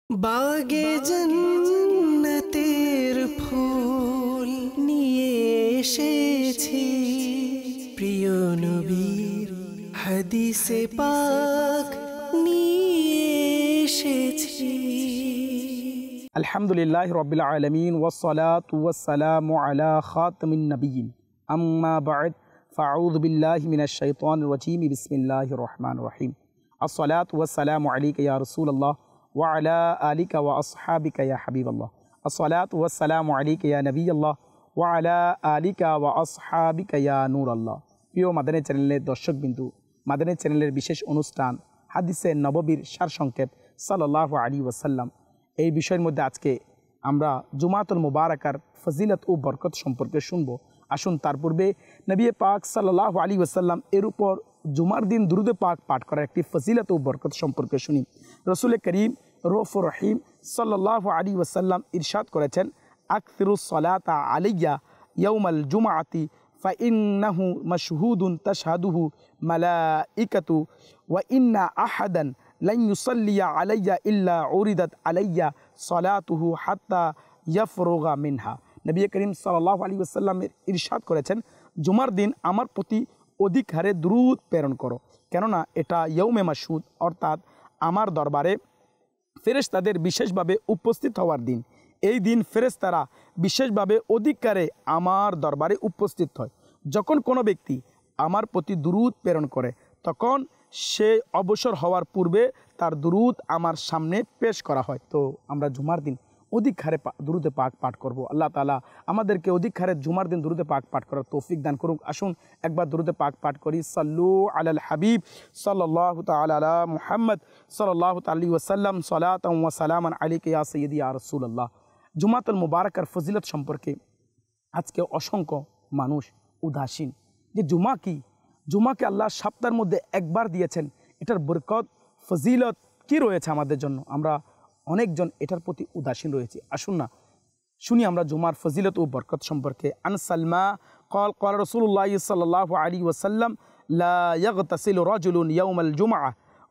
बागे जन्नतेर फूल निये एसेছি প্রিয় নবীর হাদিসে পাক নিয়ে এসেছি। আলহামদুলিল্লাহি রাব্বিল আলামিন ওয়াসসালাতু ওয়াসসালামু আলা খাতামিন নাবিয়্যিন আম্মা বা'দ ফাআউযু বিল্লাহি মিনাশ শাইতানির রাজীম বিসমিল্লাহির রহমানির রহিম। আসসালাতু ওয়াসসালামু আলাইকা ইয়া রাসূলুল্লাহ ওয়া আলা আলিকা ওয়া আসহাবিকা ইয়া হাবিবাল্লাহ। আসসালাতু ওয়াসসালামু আলাইকা ইয়া নবিয়াল্লাহ ওয়া আলা আলিকা ওয়া আসহাবিকা ইয়া নূরাল্লাহ। প্রিয় মাদানী চ্যানেলের দর্শকবিন্দু, মাদানী চ্যানেলের বিশেষ অনুষ্ঠান হাদিসে নববীর সারসংক্ষেপ সাল্লাল্লাহু আলাইহি ওয়াসাল্লাম, এই বিষয়ের মধ্যে আজকে আমরা জুমাতুল মুবারাকার ফজিলত ও বরকত সম্পর্কে শুনব। আসুন তার পূর্বে নবী পাক সাল্লাল্লাহু আলাইহি ওয়াসাল্লাম এর উপর জুমার দিন দুরুদে পাক পাঠ করার একটি ফজিলত ও বরকত সম্পর্কে শুনি। রসুল করিম রউফুর রহিম সাল্লাল্লাহু আলাইহি ওয়াসাল্লাম ইরশাদ করেছেন, আকসিরুস সালাতা আলাইয়া ইয়াউমাল জুমআতি ফাইন্নাহু মাশহুদুন তাশহাদুহু মালাইকাতু ওয়া ইন্না আহাদান লান ইউসাল্লিয়া আলাইয়া ইল্লা উরিদাত আলাইয়া সালাতুহু হাত্তা ইয়াফরুগা মিনহা। নবী করিম সাল্লাল্লাহু আলাইহি ওয়াসাল্লামের ইরশাদ করেছেন, জুমার দিন আমার প্রতি অধিক হারে দুরূদ প্রেরণ করো, কেননা এটা ইয়াউমে মাশহুদ, অর্থাৎ আমার দরবারে ফেরেশতাদের বিশেষভাবে উপস্থিত হওয়ার দিন। এই দিন ফেরেশতারা বিশেষভাবে অধিকারে আমার দরবারে উপস্থিত হয়। যখন কোনো ব্যক্তি আমার প্রতি দুরূদ প্রেরণ করে, তখন সে অবসর হওয়ার পূর্বে তার দুরূদ আমার সামনে পেশ করা হয়। তো আমরা জুমার দিন অধিক হারে দুরূদে পাক পাঠ করব। আল্লাহ তাআলা আমাদেরকে অধিক হারে জুমার দিন দুরূদে পাক পাঠ করার তৌফিক দান করুক। আসুন একবার দুরূদে পাক পাঠ করি। সাল্লু আলাল হাবিব সাল্লাল্লাহু তাআলা আলা মুহাম্মদ সাল্লাল্লাহু আলাইহি ওয়াসাল্লাম সালাতান ওয়া সালামান আলাইকা ইয়া সাইয়্যিদি ইয়া রাসূলুল্লাহ। জুমাতুল মুবারাকার ফজিলত সম্পর্কে আজকে অসংখ্য মানুষ উদাসীন। যে জুমা কি, জুমাকে আল্লাহ সপ্তাহের মধ্যে একবার দিয়েছেন, এটার বরকত ফজিলত কি রয়েছে আমাদের জন্য, আমরা অনেকজন এটার প্রতি উদাসীন রয়েছে। আসুন না শুনি আমরা জুমার ফজিলত ও বরকত সম্পর্কে। আন সালমা ক্বাল ক্বাল রাসূলুল্লাহ সাল্লাল্লাহু আলাইহি ওয়াসাল্লাম লা ইয়াগতাসিলু রাজুলুন ইয়াউমাল জুমআহ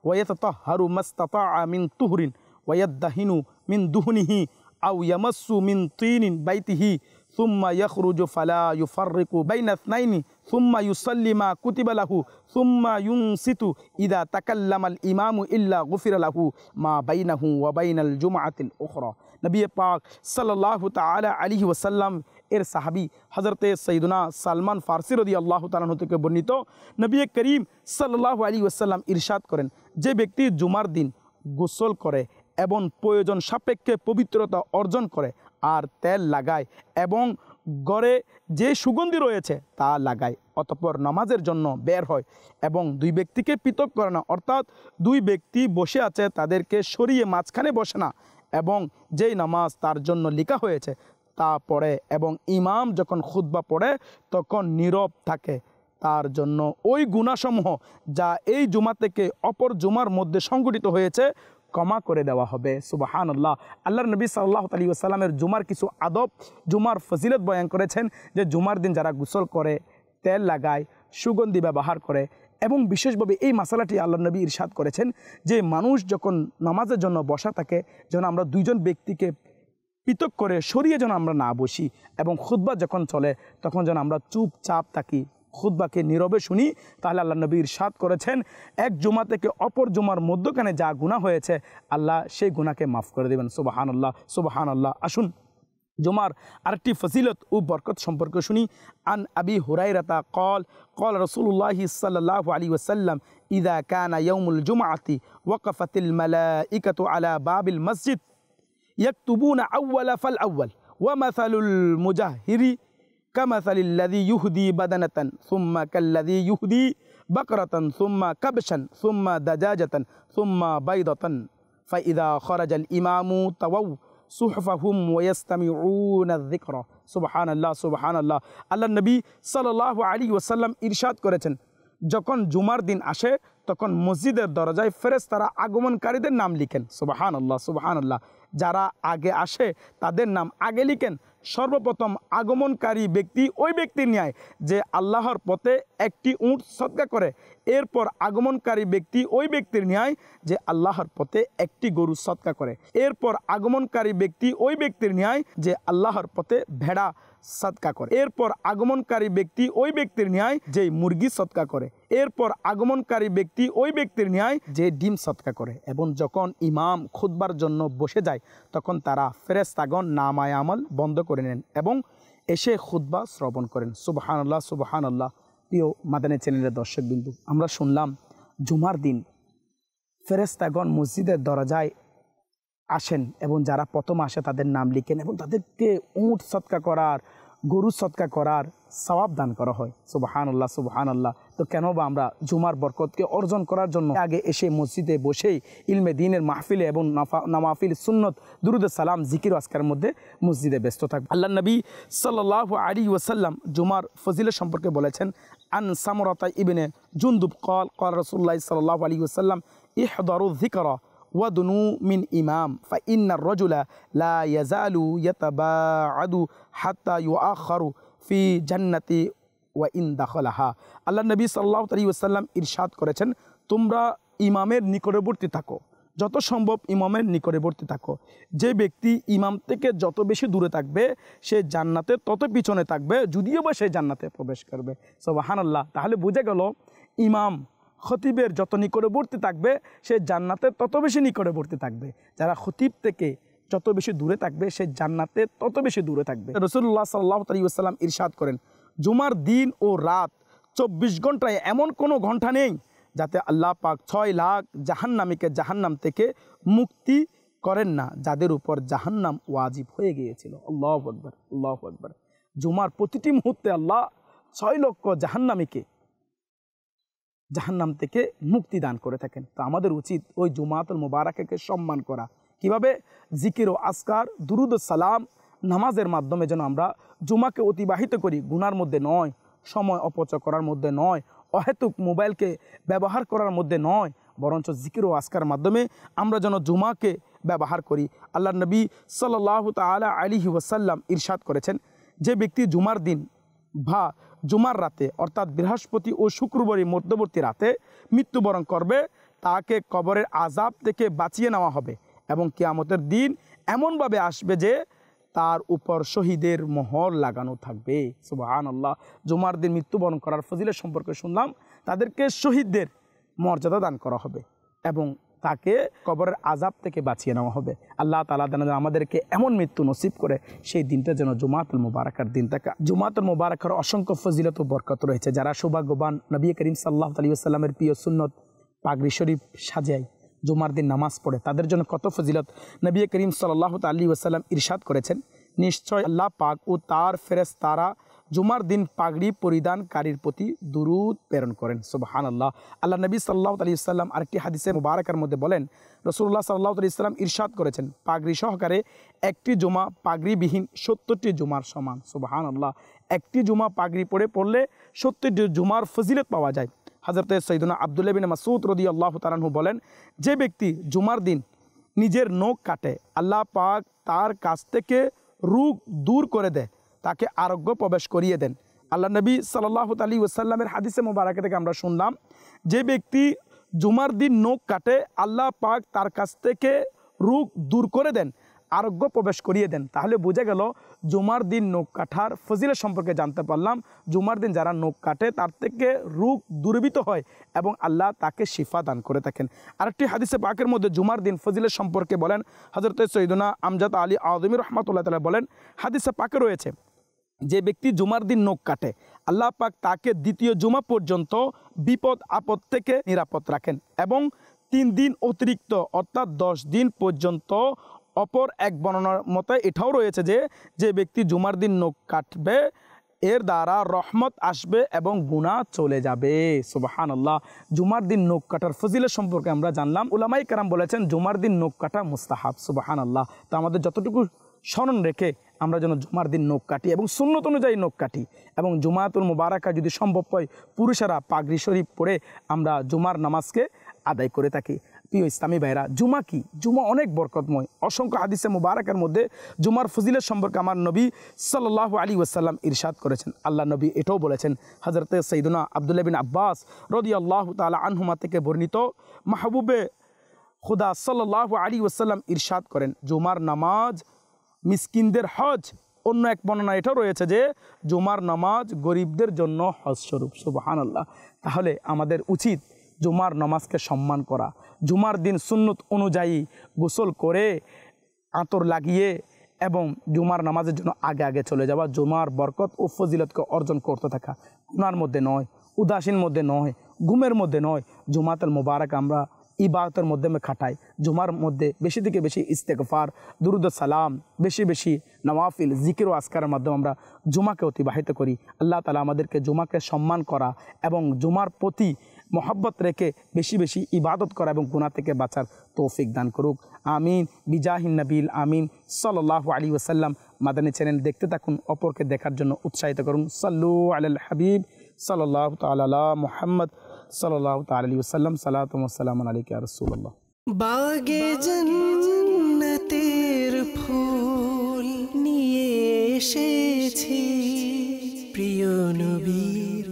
ওয়া ইয়াতাতাহহারু মাস্তাতাআ মিন তুহরিন ওয়া ইয়াদহিনু মিন দুহনিহি আও ইয়ামাসসু মিন তিনিন বাইতিহি সুম্মা ইয়াখরুজু ফালা ইউফাররিকু বাইনা ইসনাইনি সুম্মা ইউসাল্লি মা কুতিবা লাহু সুম্মা ইউনসিতু ইদা তাকাল্লামাল ইমামু ইল্লা গুফিরা লাহু মা বাইনাহু ওয়া বাইনাল জুমআতিল উখরা। নবী পাক সাল্লাল্লাহু তাআলা আলাইহি ওয়াসাল্লাম এর সাহাবী হযরতে সাইয়্যিদুনা সালমান ফারসি রাদিয়াল্লাহু তাআলা আনহু থেকে বর্ণিত, নবী করিম সাল্লাল্লাহু আলাইহি ওয়াসাল্লাম ইরশাদ করেন, যে ব্যক্তি জুমার দিন গোসল করে এবং প্রয়োজন সাপেক্ষে পবিত্রতা অর্জন করে আর তেল লাগায় এবং গড়ে যে সুগন্ধি রয়েছে তা লাগায়, অতঃপর নামাজের জন্য বের হয় এবং দুই ব্যক্তিকে পৃথক করে না, অর্থাৎ দুই ব্যক্তি বসে আছে তাদেরকে সরিয়ে মাঝখানে বসে না, এবং যেই নামাজ তার জন্য লেখা হয়েছে তা পড়ে এবং ইমাম যখন খুতবা পড়ে তখন নীরব থাকে, তার জন্য ওই গুনাহসমূহ যা এই জুমা থেকে অপর জুমার মধ্যে সংঘটিত হয়েছে ক্ষমা করে দেওয়া হবে। সুবহানাল্লাহ। আল্লাহর নবী সাল্লাল্লাহু আলাইহি ওয়াসাল্লামের জুমার কিছু আদব, জুমার ফজিলত বয়ান করেছেন, যে জুমার দিন যারা গোসল করে, তেল লাগায়, সুগন্ধি ব্যবহার করে, এবং বিশেষভাবে এই মাসালাটি আল্লাহর নবী ইরশাদ করেছেন যে মানুষ যখন নামাজের জন্য বসা থাকে, যেন আমরা দুইজন ব্যক্তিকে পৃথক করে সরিয়ে যেন আমরা না বসি, এবং খুতবা যখন চলে তখন যেন আমরা চুপচাপ থাকি, খুতবাকে নীরবে শুনি। তাহলে আল্লাহ নবী ইরশাদ করেছেন, এক জুমা থেকে অপর জুমার মধ্যখানে যা গুনাহ হয়েছে আল্লাহ সেই গুনাহকে মাফ করে দেবেন। সুবহানাল্লাহ, সুবহানাল্লাহ। আসুন জুমার আরেকটি ফজিলত ও বরকত সম্পর্কে শুনি। আন আবি হুরায়রাতা ক্বাল ক্বাল রাসূলুল্লাহ সাল্লাল্লাহু আলাইহি ওয়াসাল্লাম ইযা কানা ইয়াউমুল জুমআতি ওয়াকাফাতিল মালাইকাতু আলা বাবিল মসজিদ ইয়াকতুবুনা আউওয়ালা ফাল আউওয়াল ওয়া মাসালুল মুজাহিরি কামাসালিল্লাযী ইউহদি বাদানাতান সুম্মা কাল্লাযী ইউহদি বাকরাতান সুম্মা কাবশান সুম্মা দাজাজাতান সুম্মা বাইদাতান ফাইযা খরাজাল ইমামু তাওয়াউ সুহফাহুম ওয়া ইয়াসতামিউনা যিকরা। সুবহানাল্লাহ, সুবহানাল্লাহ। আল্লাহর নবী সাল্লাল্লাহু আলাইহি ওয়াসাল্লাম ইরশাদ করেছেন, যখন জুমার দিন আসে তখন মসজিদের দরজায় ফেরেশতারা আগমনকারীদের নাম লিখেন। সুবহানাল্লাহ, সুবহানাল্লাহ। যারা আগে আসে তাদের নাম আগে লিখেন, সর্বপ্রথম আগমনকারী ব্যক্তি ওই ব্যক্তির ন্যায় যে আল্লাহর পথে একটি উট সদকা করে। এরপর আগমনকারী ব্যক্তি ওই ব্যক্তির ন্যায় যে আল্লাহর পথে একটি গরু সদকা করে। এরপর আগমনকারী ব্যক্তি ওই ব্যক্তির ন্যায় যে আল্লাহর পথে ভেড়া সদকা করে। এরপর আগমনকারী ব্যক্তি ওই ব্যক্তির ন্যায় যে মুরগি সদকা করে। এরপর আগমনকারী ব্যক্তি ওই ব্যক্তির ন্যায় যে ডিম সদকা করে। এবং যখন ইমাম খুতবার জন্য বসে যায় তখন তারা ফেরেশতাগণ নামায়ে আমল বন্ধ করে নেন এবং এসে খুতবা শ্রবণ করেন। সুবহানাল্লাহ, সুবহানাল্লাহ। প্রিয় মাদানী চ্যানেলের দর্শকবিন্দু, আমরা শুনলাম জুমার দিন ফেরেশতাগণ মসজিদের দরজায় আসেন এবং যারা প্রথম আসে তাদের নাম লিখেন এবং তাদেরকে উট সদকা করার, গরু সদকা করার সওয়াব দান করা হয়। সুবহানাল্লাহ, সুবহানাল্লাহ। তো কেন বা আমরা জুমার বরকতকে অর্জন করার জন্য আগে এসে মসজিদে বসেই ইলমে দিনের মাহফিলে এবং নামাফিল সুন্নত দুরুদ সালাম জিকির আজকারের মধ্যে মসজিদে ব্যস্ত থাকবে। আল্লাহ নবী সাল্লাল্লাহু আলাইহি ওয়াসাল্লাম জুমার ফজিলত সম্পর্কে বলেছেন, আন সামরাতা ইবনে জুনদুব قال قال رسول الله صلى الله عليه وسلم احضروا الذكر ওয়াদনু মিন ইমাম ফাইন্নার রজুলা লা ইয়াজালু ইয়াতাবাআদু হাত্তা ইউআখারু ফি জান্নাতি ওয়া ইন দাখালাহা। আল্লাহ নবী সাল্লাল্লাহু আলাইহি ওয়াসাল্লাম ইরশাদ করেছেন, তোমরা ইমামের নিকটবর্তী থাকো, যত সম্ভব ইমামের নিকটবর্তী থাকো। যে ব্যক্তি ইমাম থেকে যত বেশি দূরে থাকবে সে জান্নাতে তত পিছনে থাকবে, যদিও বা সে জান্নাতে প্রবেশ করবে। সুবহানাল্লাহ। তাহলে বুঝে গেল ইমাম খতিবের যত নিকটবর্তী থাকবে সে জান্নাতে তত বেশি নিকটবর্তী থাকবে। যারা খতিব থেকে যত বেশি দূরে থাকবে সে জান্নাতে তত বেশি দূরে থাকবে। রাসূলুল্লাহ সাল্লাল্লাহু আলাইহি ওয়াসাল্লাম ইরশাদ করেন, জুমার দিন ও রাত 24 ঘন্টায় এমন কোনো ঘন্টা নেই যাতে আল্লাহ পাক 6 লাখ জাহান্নামীকে জাহান্নাম থেকে মুক্তি করেন না, যাদের উপর জাহান্নাম ওয়াজিব হয়ে গিয়েছিল। আল্লাহু আকবার, আল্লাহু আকবার। জুমার প্রতিটি মুহূর্তে আল্লাহ 6 লক্ষ জাহান্নামীকে জাহান্নাম থেকে মুক্তি দান করে থাকেন। তো আমাদের উচিত ওই জুমাতুল মুবারাকাকে সম্মান করা। কিভাবে? জিকির ও আসকার, দুরুদ ও সালাম, নামাজের মাধ্যমে যেন আমরা জুমাকে অতিবাহিত করি। গুনার মধ্যে নয়, সময় অপচয় করার মধ্যে নয়, অহেতুক মোবাইলকে ব্যবহার করার মধ্যে নয়, বরঞ্চ জিকির ও আসকার মাধ্যমে আমরা যেন জুমাকে ব্যবহার করি। আল্লাহ নবী সাল্লাল্লাহু তাআলা আলাইহি ওয়াসাল্লাম ইরশাদ করেছেন, যে ব্যক্তি জুমার দিন বা জুমার রাতে অর্থাৎ বৃহস্পতি ও শুক্রবারের মধ্যবর্তী রাতে মৃত্যুবরণ করবে তাকে কবরের আযাব থেকে বাঁচিয়ে নেওয়া হবে এবং কিয়ামতের দিন এমনভাবে আসবে যে তার উপর শহীদের মোহর লাগানো থাকবে। সুবহানাল্লাহ। জুমার দিন মৃত্যুবরণ করার ফজিলত সম্পর্কে শুনলাম, তাদেরকে শহীদদের মর্যাদা দান করা হবে এবং তাকে কবরের আযাব থেকে বাঁচিয়ে নেওয়া হবে। আল্লাহ তাআলা যেন আমাদেরকে এমন মৃত্যু নসিব করে সেই দিনটা যেন জুমাতুল মুবারাকার দিন থাকে। জুমাতুল মুবারাকার অসংখ্য ফজিলত ও বরকত রয়েছে। যারা সৌভাগ্যবান নবী করিম সাল্লাল্লাহু আলাইহি ওয়াসাল্লামের প্রিয় সুন্নত পাগড়ি শরীফ সাজায় জুমার দিন নামাজ পড়ে, তাদের জন্য কত ফজিলত। নবী করিম সাল্লাল্লাহু আলাইহি ওয়াসাল্লাম ইরশাদ করেছেন, নিশ্চয় আল্লাহ পাক ও তার ফেরেশতারা জুমার দিন পাগড়ি পরিধানকারীর প্রতি দুরূদ প্রেরণ করেন। সুবহানাল্লাহ। আল্লাহ নবী সাল্লাল্লাহু আলাইহি ওয়াসাল্লাম আরেকটি হাদিসে মুবারাকার মধ্যে বলেন, রাসূলুল্লাহ সাল্লাল্লাহু আলাইহি ওয়াসাল্লাম ইরশাদ করেছেন, পাগড়ি সহকারে একটি জুমা পাগড়িবিহীন 70টি জুমার সমান। সুবহানাল্লাহ। একটি জুমা পাগড়ি পড়লে 70টি জুমার ফজিলত পাওয়া যায়। হযরত সাইয়্যিদুনা আব্দুল্লাহ বিন মাসউদ রাদিয়াল্লাহু তাআলা আনহু বলেন, যে ব্যক্তি জুমার দিন নিজের নখ কাটে আল্লাহ পাক তার কাছ থেকে রোগ দূর করে দেয়, তাকে আরোগ্য প্রবেশ করিয়ে দেন। আল্লাহ নবী সাল্লাল্লাহু আলাইহি ওয়াসাল্লামের হাদিসে মোবারকা থেকে আমরা শুনলাম, যে ব্যক্তি জুমার দিন নখ কাটে আল্লাহ পাক তার কাছ থেকে রোগ দূর করে দেন, আরোগ্য প্রবেশ করিয়ে দেন। তাহলে বোঝা গেল জুমার দিন নখ কাটার ফজিলত সম্পর্কে জানতে পারলাম। জুমার দিন যারা নখ কাটে তার থেকে রোগ দূরীভূত হয় এবং আল্লাহ তাকে শিফা দান করে থাকেন। আরেকটি হাদিসে পাকের মধ্যে জুমার দিন ফজিলত সম্পর্কে বলেন হযরত সাইয়্যিদুনা আমজাদ আলী আযমি রাহমাতুল্লাহ তাআলা বলেন, হাদিসে পাকে রয়েছে, যে ব্যক্তি জুমার দিন নখ কাটে আল্লাহ পাক তাকে দ্বিতীয় জুমা পর্যন্ত বিপদ আপদ থেকে নিরাপদ রাখেন এবং 3 দিন অতিরিক্ত অর্থাৎ 10 দিন পর্যন্ত। অপর এক বর্ণনার মতে এটাও রয়েছে যে যে ব্যক্তি জুমার দিন নখ কাটবে এর দ্বারা রহমত আসবে এবং গুনাহ চলে যাবে। সুবহানাল্লাহ। জুমার দিন নখ কাটার ফজিলত সম্পর্কে আমরা জানলাম। উলামায়ে কেরাম বলেছেন জুমার দিন নখ কাটা মুস্তাহাব। সুবহানাল্লাহ। তো আমাদের যতটুকু স্মরণ রেখে আমরা যেন জুমার দিন নখ কাটি এবং সুন্নত অনুযায়ী নখ কাটি এবং জুমাতুল মুবারাকা যদি সম্ভব হয় পুরুষেরা পাগড়ি শরীফ পরে আমরা জুমার নামাজকে আদায় করে থাকি। প্রিয় ইসলামী ভাইরা, জুমা কি? জুমা অনেক বরকতময়। অসংখ্য হাদিসে মুবারাকের মধ্যে জুমার ফজিলত সম্পর্কে আমার নবী সাল্লাল্লাহু আলাইহি ওয়াসাল্লাম ইরশাদ করেছেন। আল্লাহ নবী এটাও বলেছেন। হযরতে সাইয়্যিদুনা আব্দুল্লাহ বিন আব্বাস রাদিয়াল্লাহু তাআলা আনহুমা থেকে বর্ণিত, মাহবুবে খুদা সাল্লাল্লাহু আলাইহি ওয়াসাল্লাম ইরশাদ করেন, জুমার নামাজ মিসকিনদের হজ। অন্য এক বর্ণনা এটাও রয়েছে যে জুমার নামাজ গরিবদের জন্য হজ স্বরূপ। সুবহানাল্লাহ। তাহলে আমাদের উচিত জুমার নামাজকে সম্মান করা। জুমার দিন সুন্নত অনুযায়ী গোসল করে আতর লাগিয়ে এবং জুমার নামাজের জন্য আগে আগে চলে যাওয়া, জুমার বরকত ও ফজিলতকে অর্জন করতে থাকা। গুনার মধ্যে নয়, উদাসীন মধ্যে নয়, ঘুমের মধ্যে নয়। জুমাতুল মুবারক আমরা ইবাদতের মাধ্যমে খাটাই। জুমার মধ্যে বেশি থেকে বেশি ইস্তেগফার, দুরুদ সালাম, বেশি বেশি নওয়াফিল, জিকির ও আসকারের মাধ্যমে আমরা জুমাকে অতিবাহিত করি। আল্লাহ তাআলা আমাদেরকে জুমাকে সম্মান করা এবং জুমার প্রতি মহব্বত রেখে বেশি বেশি ইবাদত করা এবং গুনাহ থেকে বাঁচার তৌফিক দান করুক। আমিন বিজাহিন নবীল আমিন সাল্লাল্লাহু আলাইহি ওয়াসাল্লাম। মাদানী চ্যানেল দেখতে থাকুন, অপরকে দেখার জন্য উৎসাহিত করুন। সাল্লু আলাল হাবিব সাল্লাল্লাহু তাআলা আলা মুহাম্মদ সাল্লাল্লাহু তাআলা আলাইহি ওয়াসাল্লাম। সালাতু ওয়া সালামু আলাইকা ইয়া রাসূলুল্লাহ। বাগে জান্নাতের ফুল নিয়ে এসেছি, প্রিয় নবীর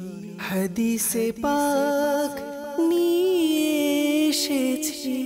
হাদিসে পাক নিয়ে এসেছি।